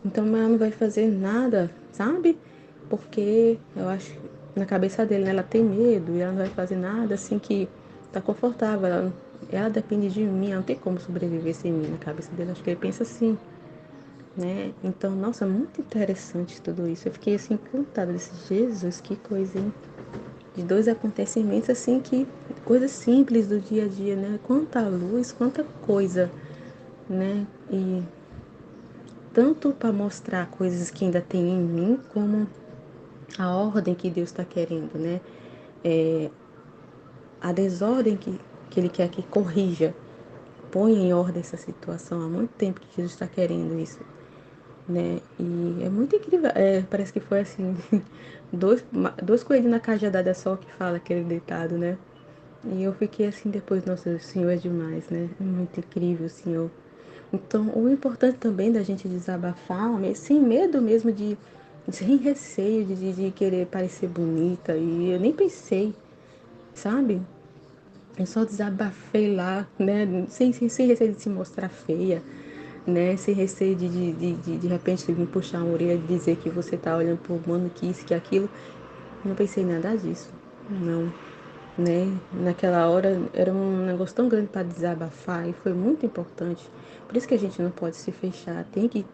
Speaker 1: Então ela não vai fazer nada, sabe? Porque eu acho que na cabeça dele, né, ela tem medo e ela não vai fazer nada assim que tá confortável. Ela depende de mim, ela não tem como sobreviver sem mim. Na cabeça dele, acho que ele pensa assim, né? Então, nossa, muito interessante tudo isso. Eu fiquei assim encantada desse Jesus, que coisa, hein? De dois acontecimentos assim que coisas simples do dia a dia, né? Quanta luz, quanta coisa, né? E tanto para mostrar coisas que ainda tem em mim, como a ordem que Deus está querendo, né? É, a desordem que Ele quer que corrija, ponha em ordem essa situação. Há muito tempo que Jesus está querendo isso, né? E é muito incrível. Parece que foi assim, dois coelhos na cajadada só que fala aquele ditado, né? E eu fiquei assim depois, nossa, o Senhor é demais, né? É muito incrível o Senhor. Então, o importante também da gente desabafar, sem medo mesmo sem receio de querer parecer bonita. E eu nem pensei, sabe? Eu só desabafei lá, né? Sem receio de se mostrar feia, né? Sem receio de repente me puxar uma orelha e dizer que você tá olhando pro humano, que isso, que aquilo. Não pensei em nada disso. Não, né? Naquela hora era um negócio tão grande para desabafar e foi muito importante. Por isso que a gente não pode se fechar. Tem que,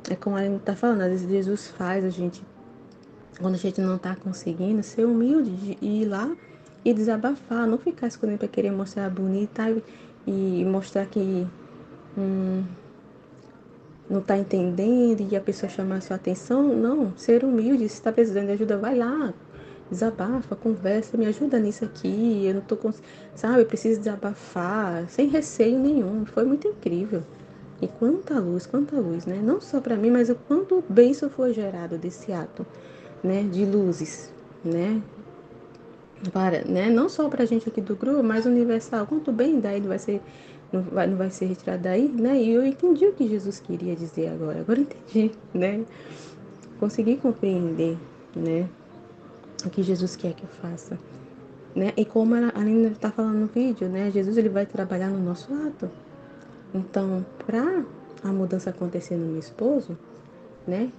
Speaker 1: é como a gente tá falando, às vezes Jesus faz a gente, quando a gente não tá conseguindo, ser humilde e ir lá e desabafar, não ficar escondendo para querer mostrar bonita e mostrar que hum, não tá entendendo e a pessoa chamar a sua atenção. Não, ser humilde, se está precisando de ajuda, vai lá, desabafa, conversa, me ajuda nisso aqui, eu não tô sabe, eu preciso desabafar, sem receio nenhum. Foi muito incrível. E quanta luz, né? Não só para mim, mas o quanto bênção foi gerado desse ato, né? De luzes, né? Para, né? Não só para a gente aqui do grupo, mas universal. Quanto bem daí não vai ser retirado daí, né? E eu entendi o que Jesus queria dizer agora. Agora eu entendi, né? Consegui compreender, né? O que Jesus quer que eu faça, né? E como a Aline está falando no vídeo, né? Jesus ele vai trabalhar no nosso ato. Então, para a mudança acontecer no meu esposo, né?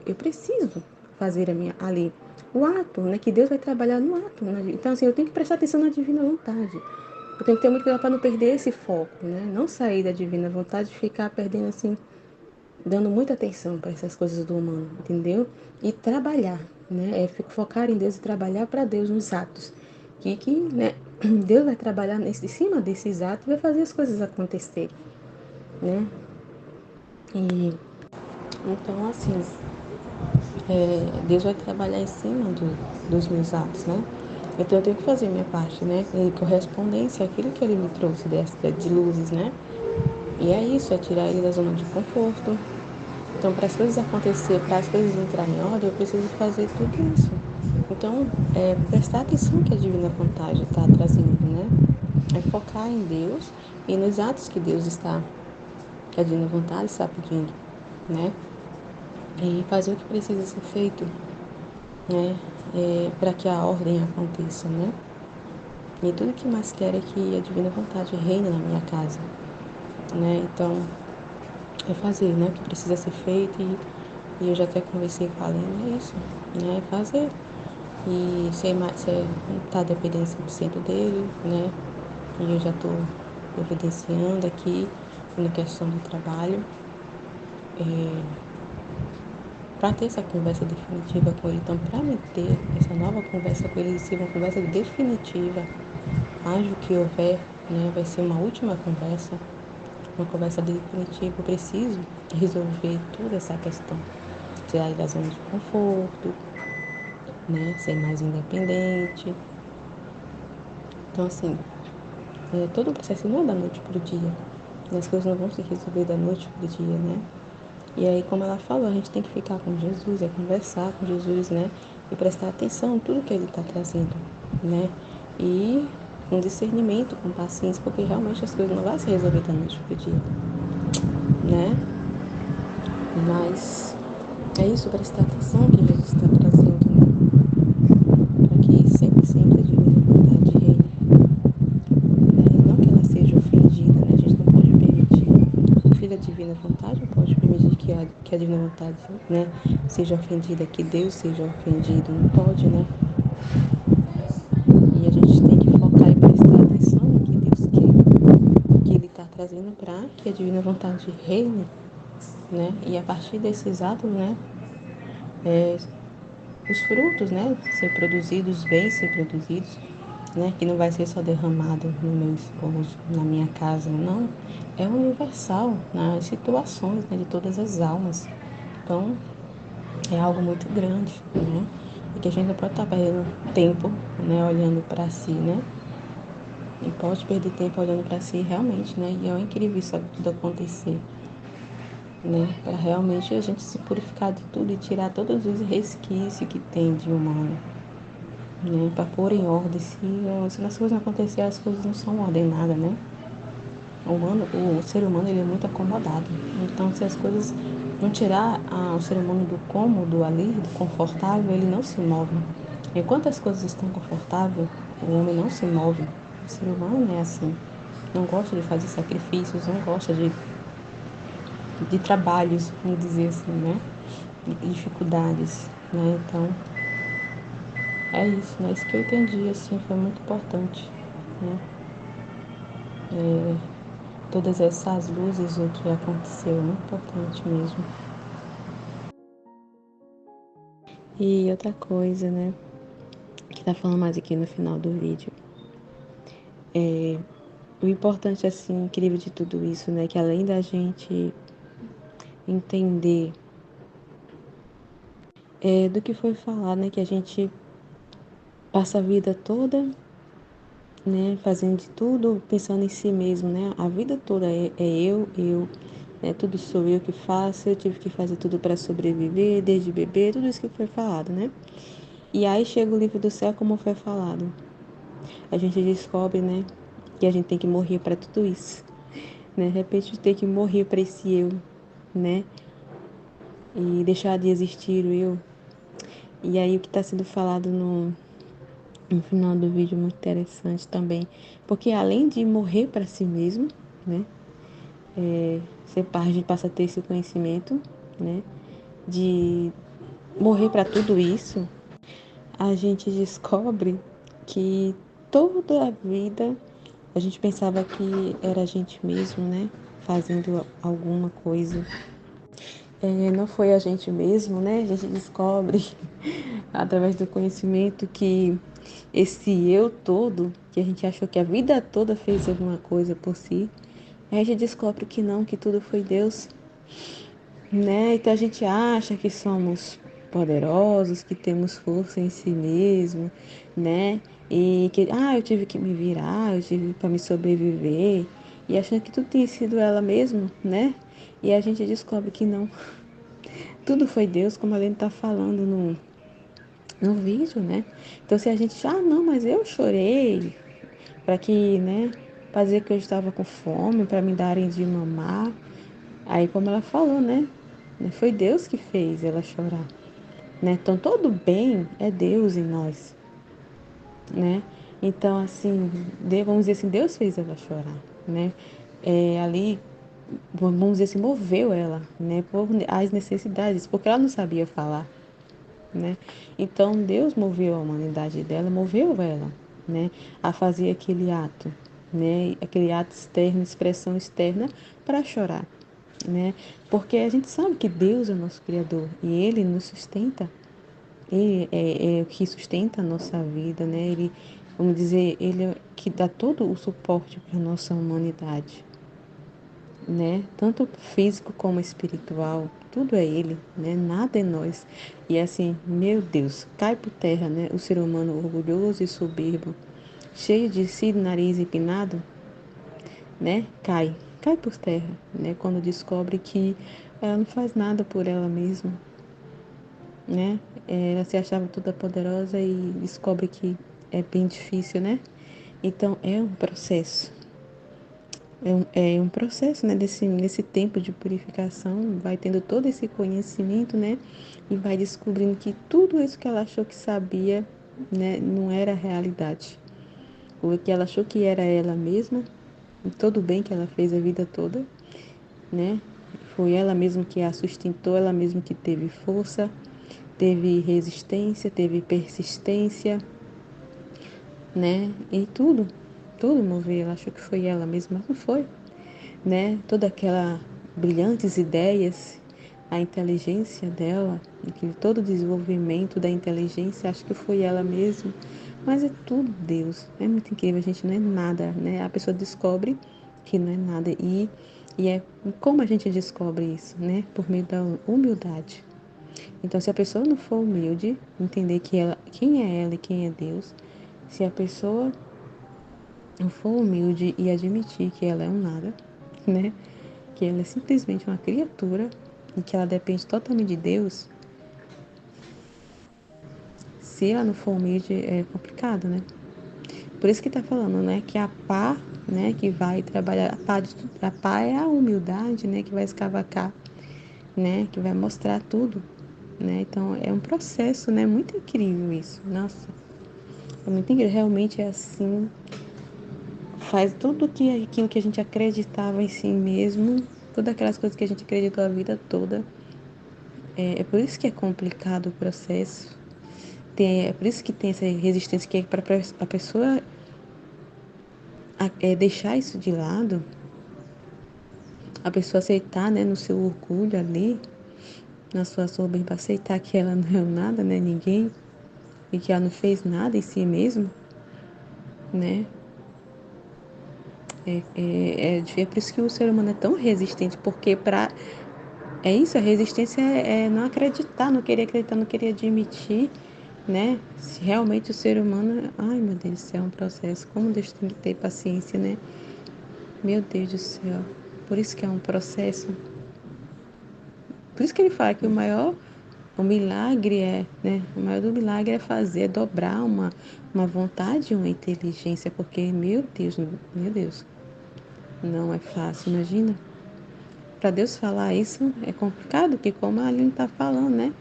Speaker 1: Eu preciso fazer a minha ali o ato, né? Que Deus vai trabalhar no ato. Né? Então, assim, eu tenho que prestar atenção na divina vontade. Eu tenho que ter muito cuidado para não perder esse foco, né? Não sair da divina vontade e ficar perdendo assim, dando muita atenção para essas coisas do humano, entendeu? E trabalhar, né? Focar em Deus e trabalhar para Deus nos atos. Né? Deus vai trabalhar em cima desses atos e vai fazer as coisas acontecerem, né? E então, assim, Deus vai trabalhar em cima dos meus atos, né? Então eu tenho que fazer minha parte, né? Em correspondência àquilo que Ele me trouxe de luzes, né? E é isso, é tirar ele da zona de conforto. Então, para as coisas acontecer, para as coisas entrarem em ordem, eu preciso fazer tudo isso. Então, prestar atenção que a divina vontade está trazendo, né? É focar em Deus e nos atos que Deus está, que a divina vontade está pedindo, né? E fazer o que precisa ser feito, né? Para que a ordem aconteça, né? E tudo que mais quero é que a divina vontade reine na minha casa, né? Então, é fazer, né? O que precisa ser feito e eu já até conversei com a Aline, é isso, né? É fazer e sem tá dependendo 100% dele, né? E eu já estou evidenciando aqui na questão do trabalho, para ter essa conversa definitiva com ele. Então, para me ter essa nova conversa com ele, ser uma conversa definitiva, haja o que houver, né? Vai ser uma última conversa, uma conversa definitiva. Eu preciso resolver toda essa questão, tirar ele da zona de conforto, né? Ser mais independente. Então, assim, todo o processo não é da noite para o dia. As coisas não vão se resolver da noite para o dia, né? E aí, como ela falou, a gente tem que ficar com Jesus, conversar com Jesus, né? E prestar atenção em tudo que ele está trazendo, né? E com discernimento, com paciência, porque realmente as coisas não vão se resolver da noite para o dia, né? Mas é isso, prestar atenção que Jesus está trazendo, né? Para que sempre a divina vontade reine, né? Não que ela seja ofendida, né? A gente não pode permitir. O filho da divina vontade não pode permitir que a divina vontade, né, seja ofendida, que Deus seja ofendido. Não pode, né? E a gente tem que focar e prestar atenção no que Deus quer, que Ele está trazendo para que a divina vontade reine, né? E a partir desses atos, né, é, os frutos, né, ser produzidos, né, que não vai ser só derramado no meu esposo, na minha casa, não, é universal nas situações, né, de todas as almas. Então, é algo muito grande, né, e que a gente não pode estar perdendo tempo, né, olhando para si, né, e pode perder tempo olhando para si realmente, né, e é incrível isso tudo acontecer, né, para realmente a gente se purificar de tudo e tirar todos os resquícios que tem de humano, né, para pôr em ordem. Se as coisas não acontecerem, as coisas não são ordenadas, né? O ser humano ele é muito acomodado. Então, se as coisas não tirar o ser humano do cômodo ali, do confortável, ele não se move. Enquanto as coisas estão confortáveis, o homem não se move. O ser humano não é assim. Não gosta de fazer sacrifícios, não gosta de trabalhos, vamos dizer assim, né? De dificuldades, né? Então, é isso, né? Isso que eu entendi, assim, foi muito importante, né? Todas essas luzes, o que aconteceu, é muito importante mesmo. E outra coisa, né? Que tá falando mais aqui no final do vídeo. O importante, assim, incrível de tudo isso, né? Que além da gente entender do que foi falado, né? Que a gente passa a vida toda, né? Fazendo de tudo, pensando em si mesmo, né? A vida toda é eu, né? Tudo sou eu que faço, eu tive que fazer tudo para sobreviver, desde bebê, tudo isso que foi falado, né? E aí chega o livro do céu, como foi falado. A gente descobre, né? Que a gente tem que morrer para tudo isso, né? De repente tem que morrer para esse eu, né? E deixar de existir o eu. E aí o que está sendo falado no final do vídeo é muito interessante também, porque além de morrer para si mesmo, né, a gente passa a ter esse conhecimento, né, de morrer para tudo isso, a gente descobre que toda a vida a gente pensava que era a gente mesmo, né, fazendo alguma coisa. Não foi a gente mesmo, né? A gente descobre através do conhecimento que esse eu todo, que a gente achou que a vida toda fez alguma coisa por si, a gente descobre que não, que tudo foi Deus, né? Então a gente acha que somos poderosos, que temos força em si mesmo, né? E que, eu tive que me virar, eu tive para me sobreviver, e achando que tudo tinha sido ela mesmo, né? E a gente descobre que não, tudo foi Deus, como a Lene está falando no vídeo, né? Então, se a gente, não, mas eu chorei para que, né, para dizer que eu estava com fome, para me darem de mamar. Aí, como ela falou, né? Foi Deus que fez ela chorar, né? Então, todo bem é Deus em nós, né? Então, assim, vamos dizer assim, Deus fez ela chorar, né? Ali, vamos dizer assim, moveu ela, né? Por as necessidades, porque ela não sabia falar, né? Então Deus moveu a humanidade dela, moveu ela, né, a fazer aquele ato, né, aquele ato externo, expressão externa para chorar, né? Porque a gente sabe que Deus é o nosso criador e ele nos sustenta. Ele é o que sustenta a nossa vida, né? Ele, vamos dizer, ele é que dá todo o suporte para a nossa humanidade, né? Tanto físico como espiritual, tudo é ele, né? Nada é nós. E assim, meu Deus, cai por terra, né? O ser humano orgulhoso e soberbo, cheio de si, nariz empinado, né? Cai por terra, né? Quando descobre que ela não faz nada por ela mesma, né? Ela se achava toda poderosa e descobre que é bem difícil, né? Então é um processo. É um processo, né, nesse tempo de purificação, vai tendo todo esse conhecimento, né, e vai descobrindo que tudo isso que ela achou que sabia, né, não era realidade. O que ela achou que era ela mesma, e todo o bem que ela fez a vida toda, né, foi ela mesma que a sustentou, ela mesma que teve força, teve resistência, teve persistência, né, e tudo moveu. Ela achou que foi ela mesma, mas não foi, né? Toda aquela brilhantes ideias, a inteligência dela, todo o desenvolvimento da inteligência, acho que foi ela mesma. Mas é tudo Deus. É muito incrível, a gente não é nada, né? A pessoa descobre que não é nada e é como a gente descobre isso, né? Por meio da humildade. Então, se a pessoa não for humilde, entender que quem é ela e quem é Deus, se a pessoa não for humilde e admitir que ela é um nada, né? Que ela é simplesmente uma criatura e que ela depende totalmente de Deus, se ela não for humilde, é complicado, né? Por isso que tá falando, né, que a pá, né, que vai trabalhar, a pá é a humildade, né, que vai escavacar, né, que vai mostrar tudo, né? Então é um processo, né? Muito incrível isso. Nossa, é muito incrível. Realmente é assim. Faz tudo aquilo que a gente acreditava em si mesmo, todas aquelas coisas que a gente acreditou a vida toda. É por isso que é complicado o processo. É por isso que tem essa resistência, que é para a pessoa deixar isso de lado, a pessoa aceitar, né, no seu orgulho ali, na sua soberba, aceitar que ela não é nada, né, ninguém, e que ela não fez nada em si mesma, né? É por isso que o ser humano é tão resistente, porque é isso, a resistência é não acreditar, não querer acreditar, não querer admitir, né? Se realmente o ser humano, ai meu Deus do céu, é um processo, como Deus tem que ter paciência, né? Meu Deus do céu. Por isso que é um processo. Por isso que ele fala que o milagre né? O maior do milagre é fazer, é dobrar uma vontade, uma inteligência, porque, meu Deus, não é fácil, imagina. Para Deus falar isso é complicado, porque como a Aline está falando, né?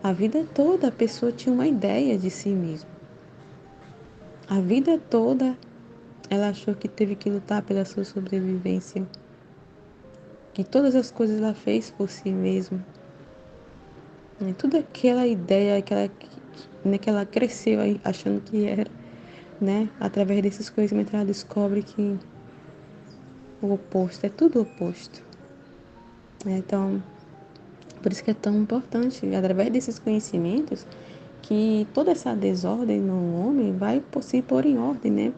Speaker 1: A vida toda a pessoa tinha uma ideia de si mesma. A vida toda ela achou que teve que lutar pela sua sobrevivência, que todas as coisas ela fez por si mesma. E tudo aquela ideia que ela cresceu aí achando que era, né? Através desses conhecimentos ela descobre que o oposto, é tudo oposto. Então, por isso que é tão importante, através desses conhecimentos, que toda essa desordem no homem vai se pôr em ordem, né?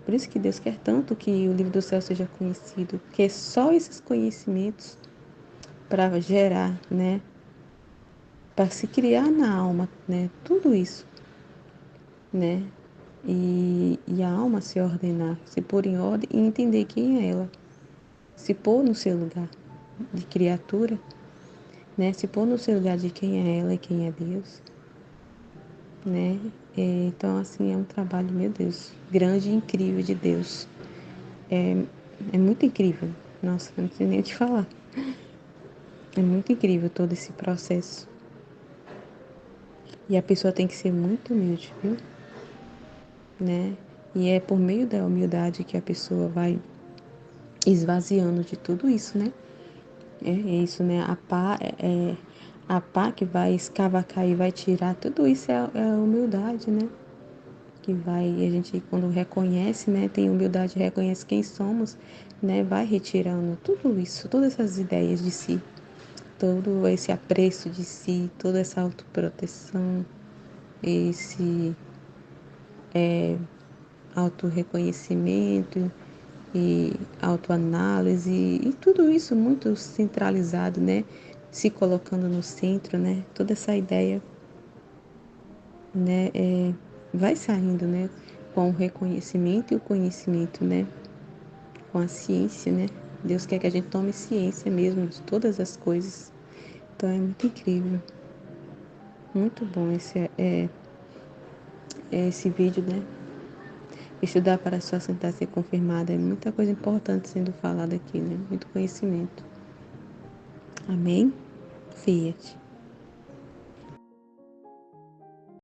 Speaker 1: Por isso que Deus quer tanto que o livro do céu seja conhecido, que é só esses conhecimentos para gerar, né? Para se criar na alma, né? Tudo isso, né? E a alma se ordenar, se pôr em ordem e entender quem é ela, se pôr no seu lugar de criatura, né? Se pôr no seu lugar de quem é ela e quem é Deus, né? Então, assim, é um trabalho, meu Deus, grande e incrível de Deus. É, é muito incrível. Nossa, eu não sei nem te falar. É muito incrível todo esse processo. E a pessoa tem que ser muito humilde, viu? Né? E é por meio da humildade que a pessoa vai esvaziando de tudo isso, né? É isso, né? A pá que vai escavacar e vai tirar tudo isso é a humildade, né? Que vai, a gente quando reconhece, né? Tem humildade, reconhece quem somos, né? Vai retirando tudo isso, todas essas ideias de si, todo esse apreço de si, toda essa autoproteção, esse autorreconhecimento e autoanálise e tudo isso muito centralizado, né? Se colocando no centro, né? Toda essa ideia, né? Vai saindo, né? Com o reconhecimento e o conhecimento, né? Com a ciência, né? Deus quer que a gente tome ciência mesmo de todas as coisas. Então é muito incrível, muito bom esse vídeo, né? Estudar para a sua sentença ser confirmada é muita coisa importante sendo falada aqui, né? Muito conhecimento. Amém? Fiat.